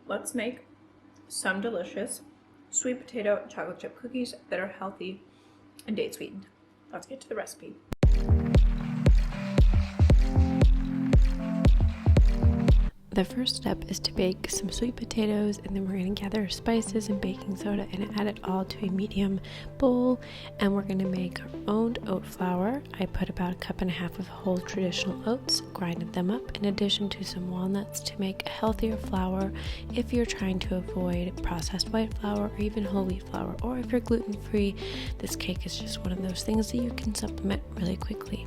let's make some delicious sweet potato chocolate chip cookies that are healthy and date sweetened. Let's get to the recipe. The first step is to bake some sweet potatoes, and then we're going to gather spices and baking soda and add it all to a medium bowl, and we're going to make our own oat flour. I put about 1.5 cups of whole traditional oats, grinded them up in addition to some walnuts to make a healthier flour if you're trying to avoid processed white flour or even whole wheat flour, or if you're gluten-free, this cake is just one of those things that you can supplement really quickly.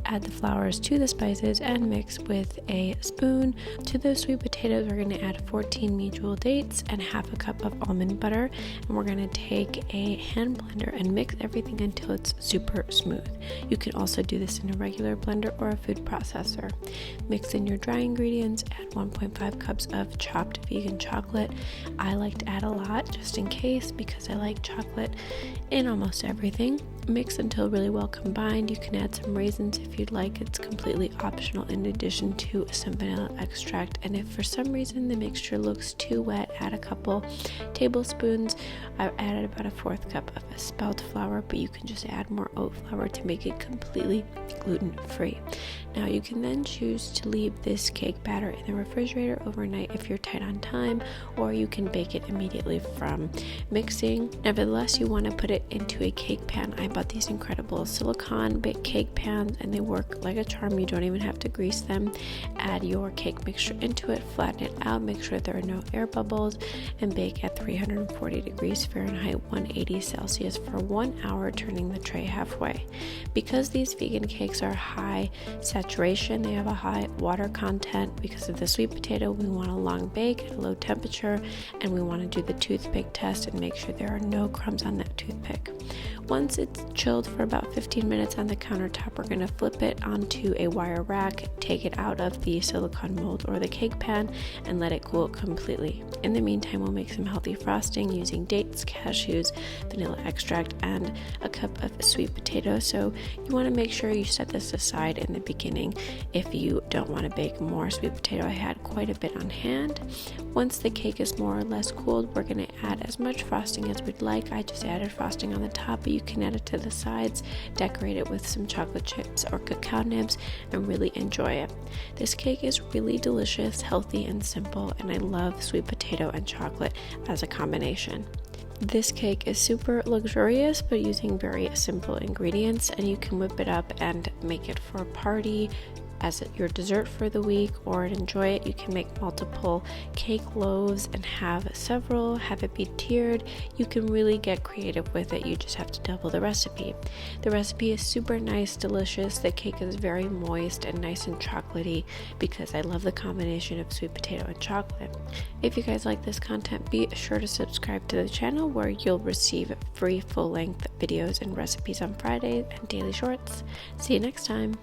Add the flours to the spices and mix with a spoon. To those sweet potatoes, we're going to add 14 medjool dates and 1/2 cup of almond butter, and we're going to take a hand blender and mix everything until it's super smooth. You can also do this in a regular blender or a food processor. Mix in your dry ingredients, add 1.5 cups of chopped vegan chocolate. I like to add a lot just in case because I like chocolate in almost everything. Mix until really well combined. You can add some raisins if you'd like. It's completely optional, in addition to some vanilla extract. And if for some reason the mixture looks too wet, add a couple tablespoons. I've added about 1/4 cup of a spelt flour, but you can just add more oat flour to make it completely gluten-free. Now you can then choose to leave this cake batter in the refrigerator overnight if you're tight on time, or you can bake it immediately from mixing. Nevertheless, you want to put it into a cake pan. I bought these incredible silicone bake cake pans, and they work like a charm. You don't even have to grease them. Add your cake mixture into it, flatten it out, make sure there are no air bubbles, and bake at 340 degrees Fahrenheit, 180 Celsius for 1 hour, turning the tray halfway. Because these vegan cakes are high saturation, they have a high water content. Because of the sweet potato, we want a long bake at a low temperature, and we want to do the toothpick test and make sure there are no crumbs on that toothpick. Once it's chilled for about 15 minutes on the countertop, we're going to flip it onto a wire rack, take it out of the silicone mold or the cake pan, and let it cool completely. In the meantime, we'll make some healthy frosting using dates, cashews, vanilla extract, and a cup of sweet potato. So you want to make sure you set this aside in the beginning if you don't want to bake more sweet potato. I had quite a bit on hand. Once the cake is more or less cooled, we're going to add as much frosting as we'd like. I just added frosting on the top, but you can add it to the sides, decorate it with some chocolate chips or cacao nibs, and really enjoy it. This cake is really delicious, healthy, and simple, and I love sweet potato and chocolate as a combination. This cake is super luxurious, but using very simple ingredients, and you can whip it up and make it for a party, as your dessert for the week, or enjoy it. You can make multiple cake loaves and have several, have it be tiered. You can really get creative with it. You just have to double the recipe. The recipe is super nice, delicious. The cake is very moist and nice and chocolatey because I love the combination of sweet potato and chocolate. If you guys like this content, be sure to subscribe to the channel where you'll receive free full-length videos and recipes on Fridays and daily shorts. See you next time.